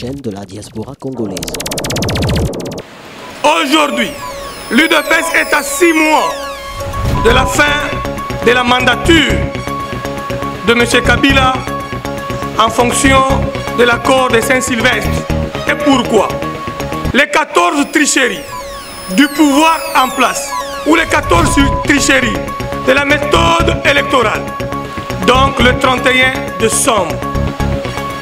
chaîne de la diaspora congolaise. Aujourd'hui, l'UDPS est à 6 mois de la fin de la mandature de M. Kabila en fonction de l'accord de Saint-Sylvestre. Et pourquoi? Les 14 tricheries du pouvoir en place, ou les 14 tricheries de la méthode électorale, donc le 31 décembre.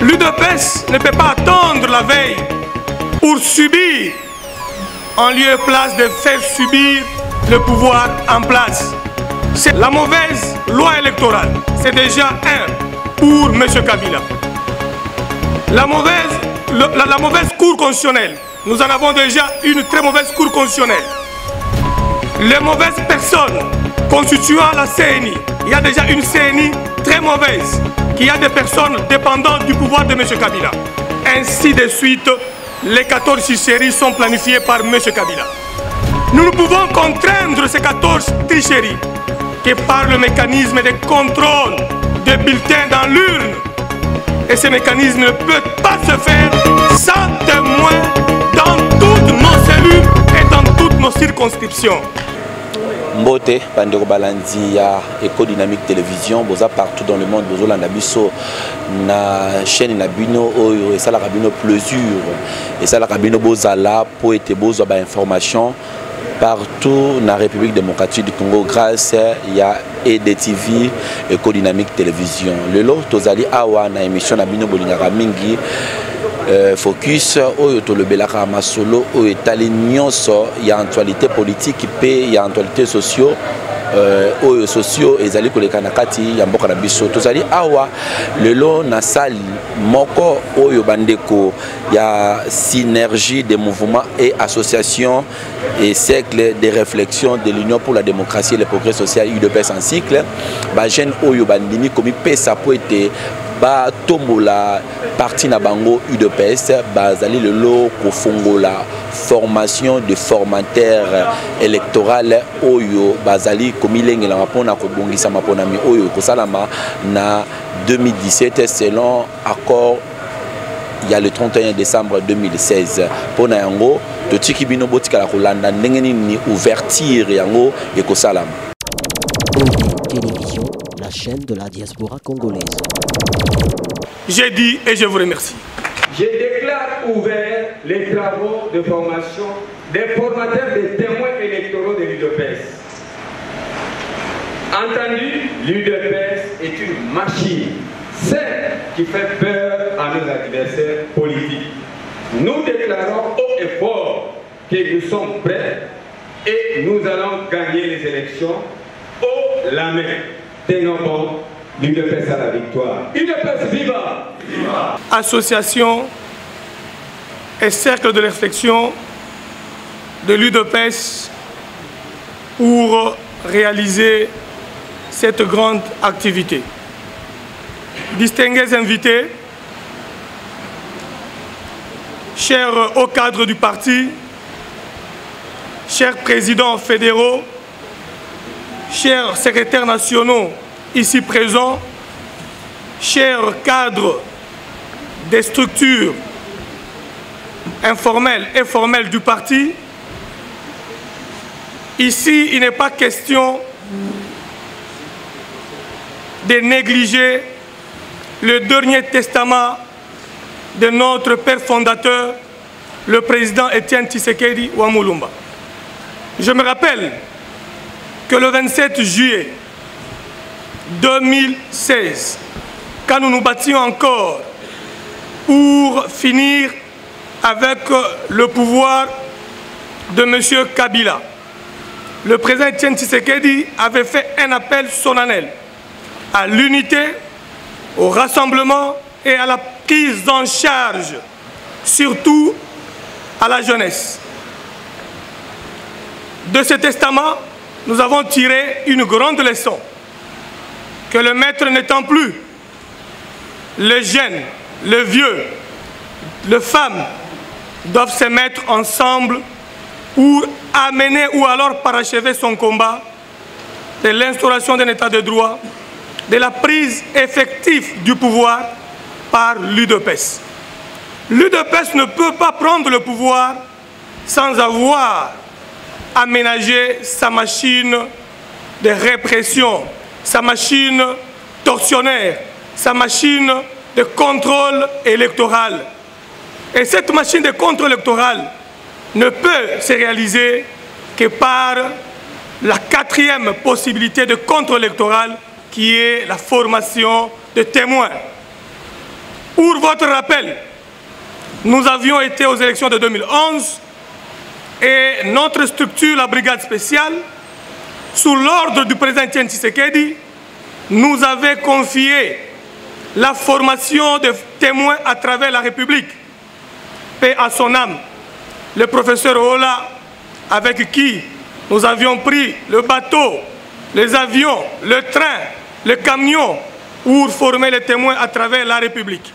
L'UDPS ne peut pas attendre la veille pour subir, en lieu et place de faire subir le pouvoir en place. C'est la mauvaise loi électorale, c'est déjà un pour M. Kabila. La mauvaise cour constitutionnelle, nous en avons déjà une très mauvaise cour constitutionnelle. Les mauvaises personnes constituant la CNI, il y a déjà une CNI très mauvaise, qui a des personnes dépendantes du pouvoir de M. Kabila. Ainsi de suite, les 14 tricheries sont planifiées par M. Kabila. Nous ne pouvons contraindre ces 14 tricheries que par le mécanisme de contrôle des bulletins dans l'urne. Et ce mécanisme ne peut pas se faire sans témoins dans toutes nos cellules et dans toutes nos circonscriptions. Mbote, Pandero Balandi, Eco Dynamique Télévision, boza partout dans le monde, bozo landa biso na chaîne na bino oyo et ça la rabino plaisir et ça la rabino bozala pour être bozo ba information partout dans la République démocratique du Congo grâce à EDTV, Eco Dynamique Télévision. Le lot tozali awa na émission na bino bolingaka mingi. Focus oyo to le belaka masolo o etali nyonso ya actualité politique pe ya actualité sociaux oyo sociaux ezali koleka na kati ya mboka na biso tozali awa lelo na sali moko oyo bandeko ya synergie des mouvements et associations et cercle de réflexion de l'Union pour la démocratie et le progrès social UDPS en cycle ba jeune oyo bandimi komi pesa po ete ba tombola parti na bango UDPS bazali le lot kofongola formation de formateurs électoral oyo bazali komilengela mapona kobongisa mapona mi oyo kosalama na 2017 selon accord il y a le 31 décembre 2016 pona yango totiki bino botikala kolanda ndenge nini ouverture yango ekosalama. Télévision, la chaîne de la diaspora congolaise. J'ai dit et je vous remercie. Je déclare ouvert les travaux de formation des formateurs des témoins électoraux de l'UDPS. Entendu, l'UDPS est une machine, celle qui fait peur à nos adversaires politiques. Nous déclarons haut et fort que nous sommes prêts et nous allons gagner les élections haut la main. Tenons bon, l'UDPS à la victoire. UDPS viva! Viva! Association et cercle de réflexion de l'UDPS pour réaliser cette grande activité. Distingués invités, chers hauts cadres du parti, chers présidents fédéraux, chers secrétaires nationaux ici présents, chers cadres des structures informelles et formelles du parti, ici il n'est pas question de négliger le dernier testament de notre père fondateur, le président Étienne Tshisekedi Wamulumba. Je me rappelle que le 27 juillet 2016, quand nous nous battions encore pour finir avec le pouvoir de M. Kabila, le président Étienne Tshisekedi avait fait un appel solennel à l'unité, au rassemblement et à la prise en charge, surtout à la jeunesse. De ce testament, nous avons tiré une grande leçon, que le maître n'étant plus, les jeunes, les vieux, les femmes doivent se mettre ensemble pour amener ou alors parachever son combat de l'instauration d'un état de droit, de la prise effective du pouvoir par l'UDPS. l'UDPS ne peut pas prendre le pouvoir sans avoir aménagé sa machine de répression, sa machine tortionnaire, sa machine de contrôle électoral. Et cette machine de contrôle électoral ne peut se réaliser que par la quatrième possibilité de contrôle électoral qui est la formation de témoins. Pour votre rappel, nous avions été aux élections de 2011 et notre structure, la brigade spéciale, sous l'ordre du président Etienne Tshisekedi, nous avait confié la formation de témoins à travers la République. Paix à son âme, le professeur Ola, avec qui nous avions pris le bateau, les avions, le train, le camion pour former les témoins à travers la République.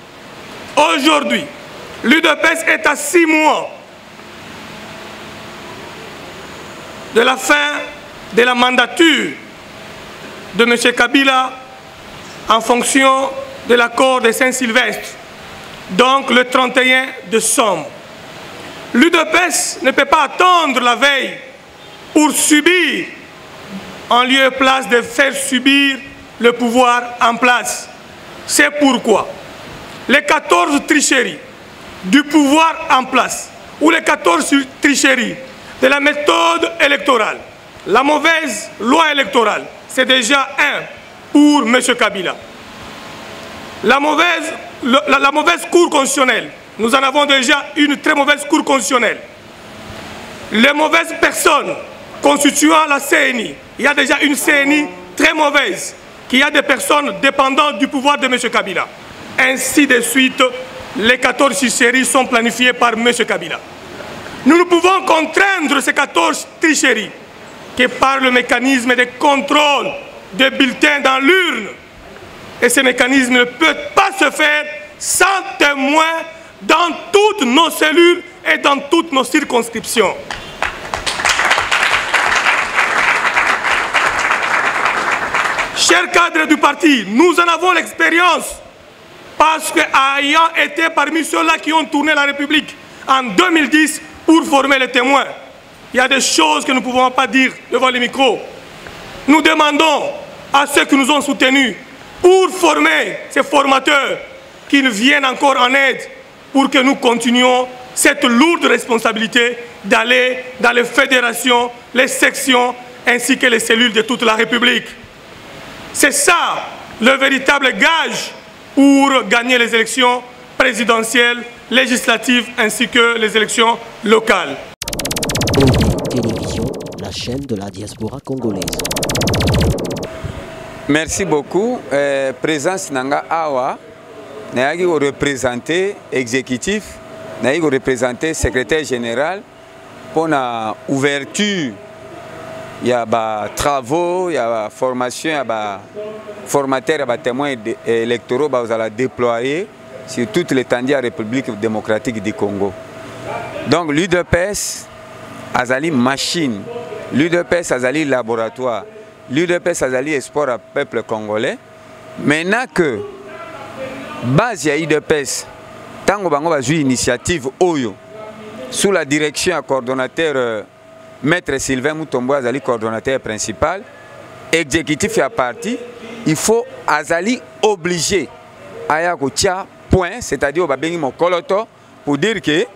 Aujourd'hui, l'UDPS est à 6 mois de la fin de la mandature de M. Kabila en fonction de l'accord de Saint-Sylvestre, donc le 31 décembre. L'UDPS ne peut pas attendre la veille pour subir, en lieu et place de faire subir le pouvoir en place. C'est pourquoi les 14 tricheries du pouvoir en place, ou les 14 tricheries de la méthode électorale, la mauvaise loi électorale, c'est déjà un pour M. Kabila. La mauvaise cour constitutionnelle, nous en avons déjà une très mauvaise cour constitutionnelle. Les mauvaises personnes constituant la CNI, il y a déjà une CNI très mauvaise, qui a des personnes dépendantes du pouvoir de M. Kabila. Ainsi de suite, les 14 tricheries sont planifiées par M. Kabila. Nous ne pouvons contraindre ces 14 tricheries que par le mécanisme de contrôle des bulletins dans l'urne. Et ce mécanisme ne peut pas se faire sans témoins dans toutes nos cellules et dans toutes nos circonscriptions. Chers cadres du parti, nous en avons l'expérience parce qu'ayant été parmi ceux-là qui ont tourné la République en 2010 pour former les témoins, il y a des choses que nous ne pouvons pas dire devant les micros. Nous demandons à ceux qui nous ont soutenus pour former ces formateurs qu'ils viennent encore en aide pour que nous continuions cette lourde responsabilité d'aller dans les fédérations, les sections ainsi que les cellules de toute la République. C'est ça le véritable gage pour gagner les élections présidentielles, législatives ainsi que les élections locales. Télévision, la chaîne de la diaspora congolaise. Merci beaucoup. Présence Nanga Awa, Nayagi représenté exécutif, Nayagi représenté secrétaire général pour la ouverture. Il y a des travaux, il y a des formations, il y a des formateurs, il y a des témoins électoraux que vous allez déployer sur toute l'étendue de la République démocratique du Congo. Donc l'UDPS a une machine, l'UDPS a un laboratoire, l'UDPS a un espoir au peuple congolais. Maintenant que base de l'UDPS, tant que vous avez une initiative sous la direction du coordonnateur Maître Sylvain Mutombo, le coordonnateur principal, exécutif et parti, il faut azali obligé à point, c'est-à-dire pour dire que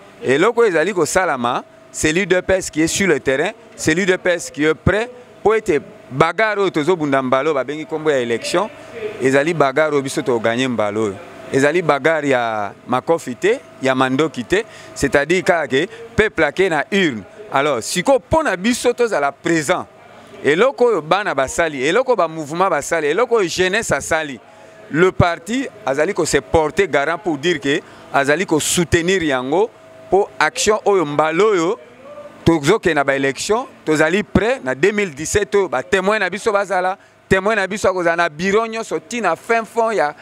c'est l'UDPS qui est sur le terrain, c'est l'UDPS qui est prêt pour être bagarre au Bundambalo, comme élection, et zali bagarre au biso to gagner mbalo. Et zali bagarre ya makofité, ya mando kité, c'est-à-dire que peuple qui na urne. Alors, si on pon na biso to zala présent, et loko bana basali, et loko ba mouvement basali, et loko jeunesse asali, le parti azali ko se porter garant pour dire que azali ko soutenir yango pour action oyo mbalo yo tozo ke na ba élection, tozali prêt na 2017 ba témoin na biso bazala, témoin na biso ko na bureau nyoso tina fin fond ya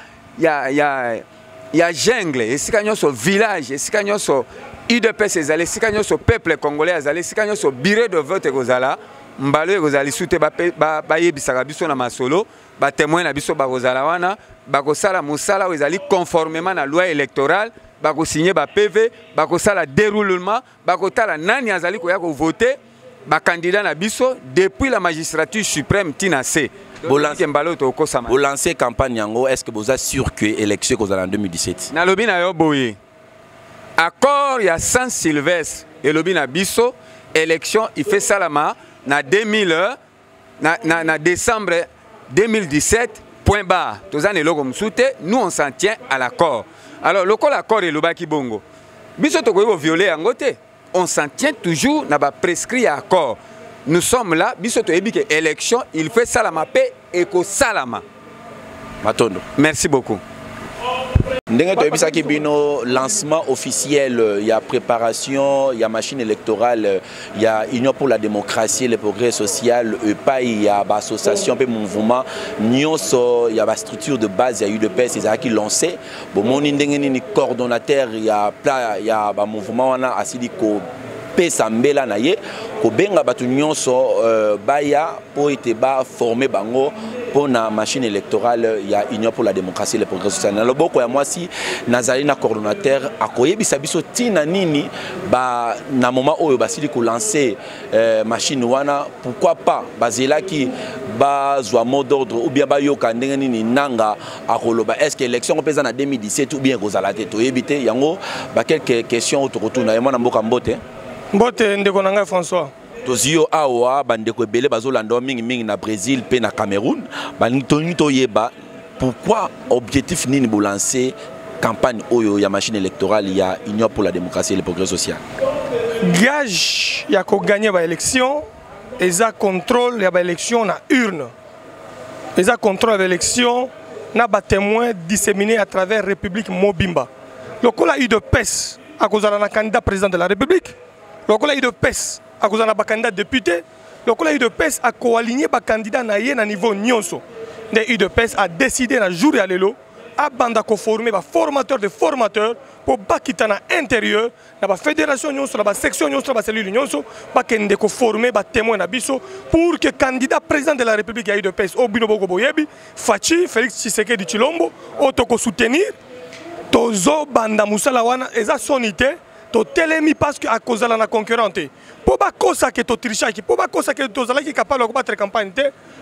jungle, esika nyoso village, esika nyoso UDPS ezali, esika nyoso peuple congolais ezali, esika nyoso bureau de vote kozala, mbalo ekozali soute ba yebisaka biso na masolo, ba témoin na biso ba kozala wana, ba kosala musala ezali conformément na loi électorale bako signer ba PV, bako sala déroulement, bako tala nani azali ko ya ko voter ba candidat na biso depuis la magistrature suprême tina C. Vous lancez campagne yango, est-ce que vous êtes sûr que l'élection est en 2017? Na lobi na yo boye. Accord ya Saint Sylvestre et lobi na biso élection il fait salama na 2000 na décembre 2017 point barre. Nous on s'en tient à l'accord. Alors le col accord est le baki bongo. Biso to ko violer angote. On s'en tient toujours na ba prescrit accord. Nous sommes là, biso to ebi que élection, il fait salama paix et ko salama. Matondo. Merci beaucoup. Ndenge to ebisa ki bino lancement officiel, il y a préparation, il y a machine électorale, il y a Union pour la démocratie et le progrès social, il y a association et mouvement, il y a structure de base, il y a UDPS, il y a qui lancé. Bon mon ndenge ni coordonnateur, il y a mouvement on a assidiko pesa mbela na ye ko benga batu nyonso baya po ete ba former bango pour la machine électorale. Il y a Union pour la démocratie et le progrès social. Na loboko ya mwasi nazali na coordonnateur akoyebisa biso tina nini ba na moment oyo basili ko lancer machine wana, pourquoi pas bazela ki ba zwa mot d'ordre ou bien ba yoka ndenge nini nanga akoloba est-ce que élection ko pesa na 2017 ou bien kozala te to yebite yango ba quelques questions autour na mwana mboka mbote. Mbote ndeko nanga François. Tozio awa bandeko ebele bazolanda mingi na Brésil pe na Cameroun. Banitoni toyeba pourquoi objectif nini bo lancer campagne oyo ya machine électorale ya Union pour la démocratie et le progrès social. Gage ya ko gagner ba élection, eza contrôle ya ba élection na urne. Eza contrôle ya élection na ba témoins disséminés à travers République Mobimba. Lokola UDPS a kozala na candidat président de la République. Lokola UDPS a kozala na candidat député. Lokola UDPS a co-aligné ba candidat na ye na niveau nyonso. De UDPS a décidé na jour ya lelo a banda ko former ba formateur de formateurs pour bakita na intérieur na ba fédération nyonso na ba section nyonso ba cellule nyonso ba kende ko former ba témoin na biso pour que candidat président de la République ya UDPS Obino Boko Boyebi Fachi Félix Tshisekedi Tshilombo otoko soutenir tozo banda musala wana eza sonité to telemi parce que à cause de la concurrente pour pas cosa que to trichaki pour pas cosa que to zala qui capable de battre campagne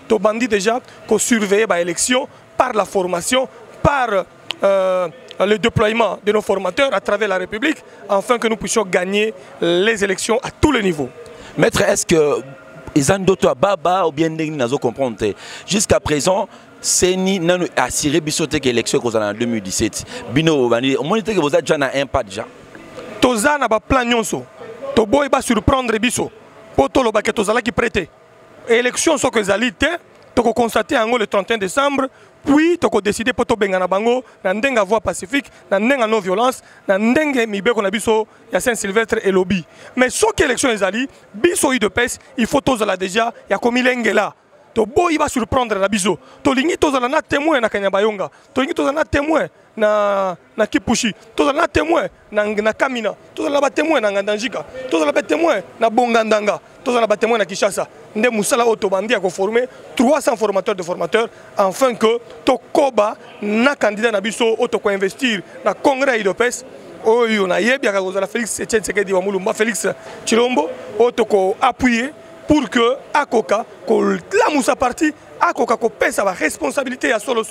to bandi déjà ko surveiller ba élection par la formation par le déploiement de nos formateurs à travers la République afin que nous puissions gagner les élections à tous les niveaux. Maître, est-ce que ils ont d'autres baba ou bien nazo comprendre jusqu'à présent c'est ni non assuré bisoté que l'élection qu'on a en 2017 bino bani on monite que vous êtes déjà na impact déjà toza na ba plan nyonso to boy ba surprendre biso poto lo ba ke tozala ki prêter élection so que zalité to ko constater ango le 31 décembre puis to ko décider poto benga na bango na ndenga voie pacifique na ndenga non violence na ndenge mibeko na biso ya Saint Sylvestre et lobby mais so que élection ezali biso UDPS il faut tozala déjà ya komilengela to boy va surprendre na biso to lingi tozala na témoin na Kanyabayonga to lingi tozala na témoin na Kipushi tozala na témoin na Kamina tozala ba témoin na Ngandanjika tozala ba témoin na Bongandanga tozala ba témoin na Kinshasa nde musala auto bandi a ko former 300 formateurs de formateurs afin que to koba na candidat na biso auto ko investir na congrès UDPS oyo na yebi aka kozala Félix Tshisekedi wa Mulumba Félix Tshilombo auto ko appuyer pour que Akoka, la moussa partie, Akoka ko pèse sa responsabilité à solo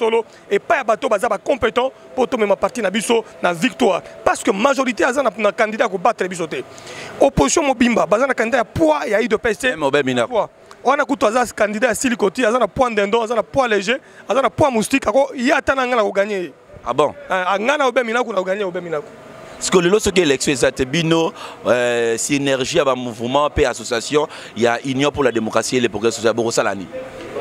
et pas à bateau bazaba compétent pour tomber ma partie na biso na victoire parce que majorité a na candidat ko battre bisoté opposition mobimba bazana candidat poids ya UDPS on a kuto azas candidat silikoti azana point d'endo azana poids léger azana poids moustique ako yatana ngana ko gagner ah bon ngana obemina ko na gagner obemina ko. Parce que le que l'élection est bino synergie avec mouvement et association, il y a Union pour la démocratie et le progrès social.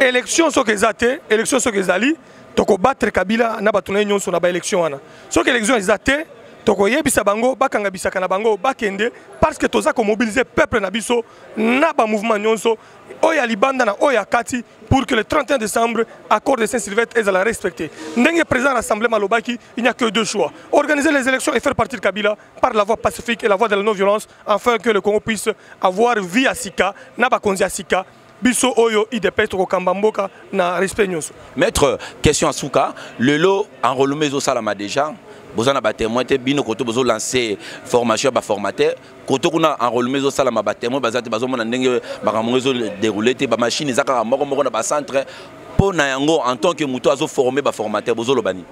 Élection ce que zate, élection ce que zali, toko battre Kabila na batuna union sur la élection ana. Ce que l'élection zate, toko yebisa bango, bakanga bisaka na bango, bakende parce que toza ko mobiliser peuple na biso na ba mouvement nyonso oya libanda na oya kati pour que le 31 décembre accord de Saint-Sylvestre est à la respecter. Ndenge président de l'Assemblée Malobaki, il n'y a que deux choix. Organiser les élections et faire partir Kabila par la voie pacifique et la voie de la non-violence afin que le Congo puisse avoir vie à Sika, naba konzi à Sika. Biso oyo IDPS to kambamboka na respect nyonso. Maître, question à Souka, le lot enrôlement au Salama déjà vous en avez témoin te bino koto bozo lancer formation ba formateur koto kuna enrôlement zo sala ba témoin bazate bazo mona ndenge ba kamongezo dérouler te ba machine ezaka moko na ba centre pour na yango en tant que muto azo former ba formateur bozo lobani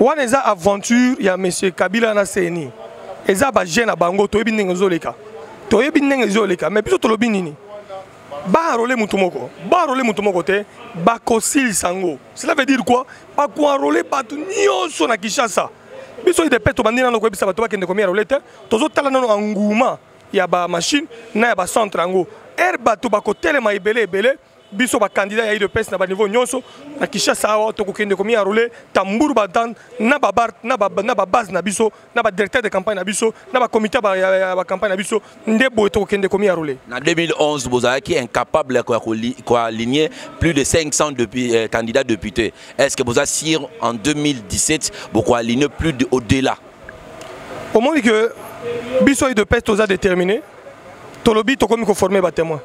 wana eza aventure ya monsieur Kabila na CENI eza ba jeune bango to yebi ndenge zoleka to yebi ndenge zoleka mais biso to lobi nini ba enrôler mutu moko te ba kosil sango cela veut dire quoi ba ko enrôler batu nyonso na Kinshasa biso ide peto bandina no ko bisa bato bakende komi enrôler te tozo tala nano anguma ya ba machine na ya ba centre ango bato ba ko telema ebele biso ba candidat ya UDPS na ba niveau nyonso na Kinshasa awa to ko kende komi enrôler tamburu badan na ba bar na ba base na biso na ba directeur de campagne na biso na ba comité ba campagne na biso ndebo to ko kende komi enrôler. En 2011 Bozaki incapable quoi aligner plus de 500 candidats députés. Est-ce que Bozaki en 2017 beaucoup aligner plus de au-delà? Au moins que biso UDPS to za déterminé to lobi to komi ko former ba témoin.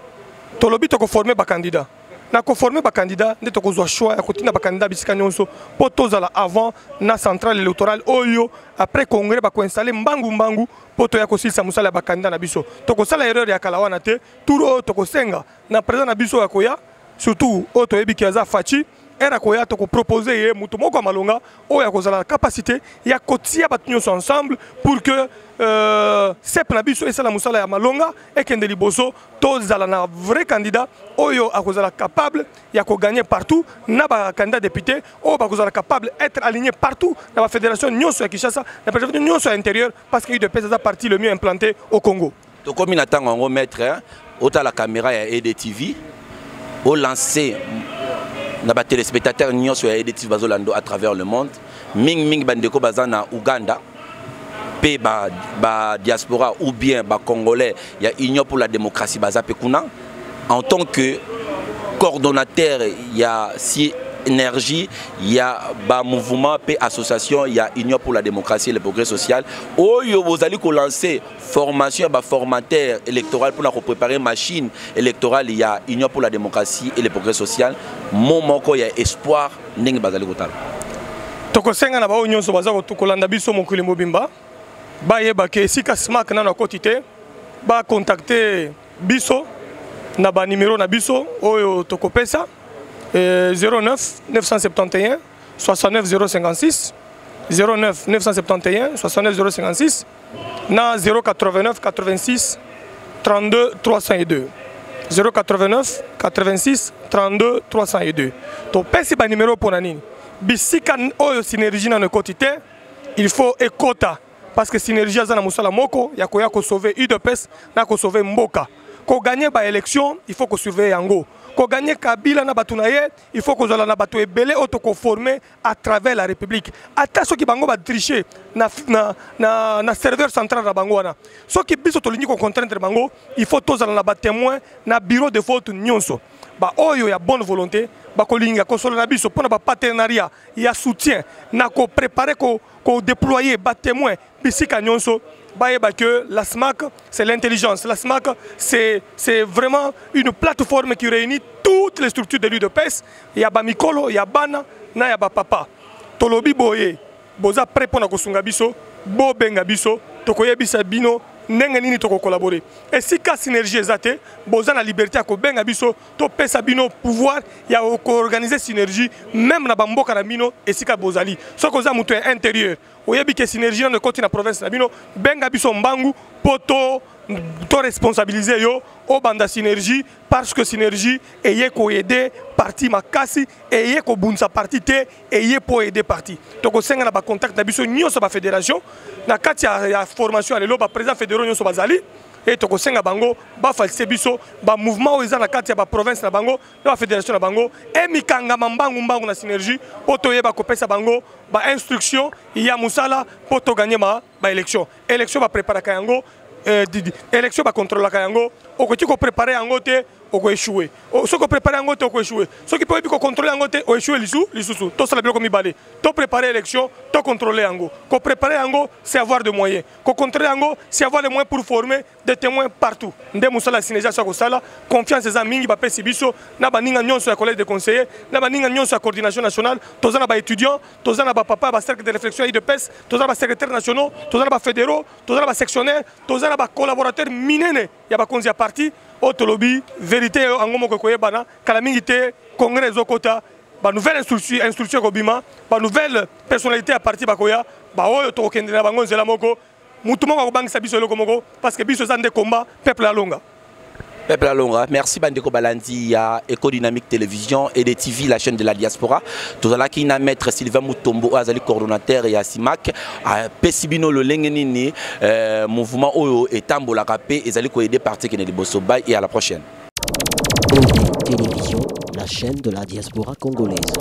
To lobi to ko former ba candidat. Na ko former ba candidat nde to ko zo choix ya kotina ba candidat bisika nyonso po tozala avant na centrale électorale oyo après congrès ba ko installer mbangu po to ya ko silisa musala ba candidat na biso. To ko sala erreur ya kala wana te turo to ko senga na président na biso ya koya surtout o to yebi ki aza fachi era koya to ko proposer ye mutu moko malonga o ya kozala la capacité ya kotia batu nyonso ensemble pour que sep na biso esala musala ya malonga ekende liboso tozala na vrai candidat oyo akozala capable ya ko gagner partout na ba candidat député o ba kozala capable être aligné partout na ba fédération nyonso ya Kinshasa na préfecture nyonso ya intérieur parce que UDPS est parti le mieux implanté au Congo. To comme il attend en mettre autant la caméra ya EDTV au lancer na ba téléspectateurs nyonso ya EDTV bazolando à travers le monde ming bandeko bazana Uganda pe ba diaspora ou bien ba congolais ya Union pour la démocratie bazape kuna en tant que coordonnateur il y a Synergie, il y a ba mouvement pe association, il y a Union pour la démocratie et le progrès social. Oyo vous allez lancer formation ba formateur électoral pour la préparer machine électorale, il y a Union pour la démocratie et le progrès social. Momoko il y a espoir ndenge bazali kotal. Toko senga na ba union so bazako tukolanda biso mokili mobimba. Ba yeba ke sika smak na kotite ba contacter biso na ba numéro na biso oyo tokopesa 09 971 69 056 09 971 69 056 na 089 86 32 302 089 86 32 302 to pesi ba numéro pour nani bisika oyo synergie na quotité il faut ekota parce que synergie azana musala moko ya koya ko sauver UDPS na ko sauver mboka ko gagner ba élection il faut ko surveiller yango. Pour gagner Kabila na batunaye, il faut que zola na batu ebele auto former à travers la République. Ata ceux qui bango ba tricher na serveur central na bango wana. Ceux qui biso to lini ko contraindre bango, il faut tous na ba témoin na bureau de vote nyonso. Ba oyo ya bonne volonté, ba ko linga ko solo na biso pona ba partenariat, ya soutien na ko préparer ko déployer ba témoin bisika nyonso. Que la SMAC, c'est l'intelligence. La SMAC, c'est vraiment une plateforme qui réunit toutes les structures de l'UDPS. Il y a Mikolo, il y a Bana, il y a Papa. Tolobi boye, boza prépona kosunga biso, bo benga biso, tokoye bisa bino, nenga nini toko collaborer. Et si ka synergie ezate, boza na liberté ko benga biso, to pesa bino pouvoir ya ko organiser synergie même na bamboka na bino et si ka bozali. So koza mutu intérieur. Oyebi ke synergie na côté na province na bino benga biso mbangu poto to responsabiliser yo o banda synergie parce que synergie eye ko aider parti makasi eye ko bunsa parti te eye po aider parti to ko senga na ba contact na biso nyonso ba fédération na kati ya formation lelo ba président fédéral nyonso bazali et to ko senga bango ba false biso ba mouvement oza na kati ya ba province na bango na ba fédération na bango e mikanga mbangu na synergie poto yeba ko pesa bango ba instruction ya musala poto gagner ba élection ba préparer kayango élection ba contrôler kayango okoti ko préparer yango te on échoué. Ce qu'on prépare en on échoué. Ce qui peut contrôler en on échoué l'issue. Tout ça, comme il balé. Tout préparer l'élection, tout contrôler en qu'on préparer en c'est avoir des moyens. Qu'on contrôler en c'est avoir les moyens pour former des témoins partout. Ndé musala synergie sur ça confiance des amis qui va passer biso. Na ba ninga nyon sur la collège de conseillers, na ba ninga nyon sur la coordination nationale. Tous na ba étudiants, tous na ba papa, ba cercle de réflexion et de PES, tous na ba secrétaires nationaux, tous na ba fédéraux, tous na ba sectionnaires, tous na ba collaborateurs minene. Ya ba konzi ya parti. Autolobi, vérité en gomo kokoye bana, kalamingité, congrès zokota, ba nouvelle instruction kobima, ba nouvelle personnalité à parti bakoya, ba oyo to kendela bango nzela moko, mutu moko kobangisa biso loko moko parce que biso za nde combat peuple alonga. Peuple Alonga, merci Bandeko Balandi à Éco-Dynamique Télévision et des TV, la chaîne de la diaspora. Tout à l'heure, qui n'a maître Sylvain Moutombo, Azali coordonnateur et à Simac, à Pessibino le Lengenini, mouvement Oyo et Tambo la Rapé, et Azali Koyede parti qui n'est de Bossoba et à la prochaine. Télévision, la chaîne de la diaspora congolaise.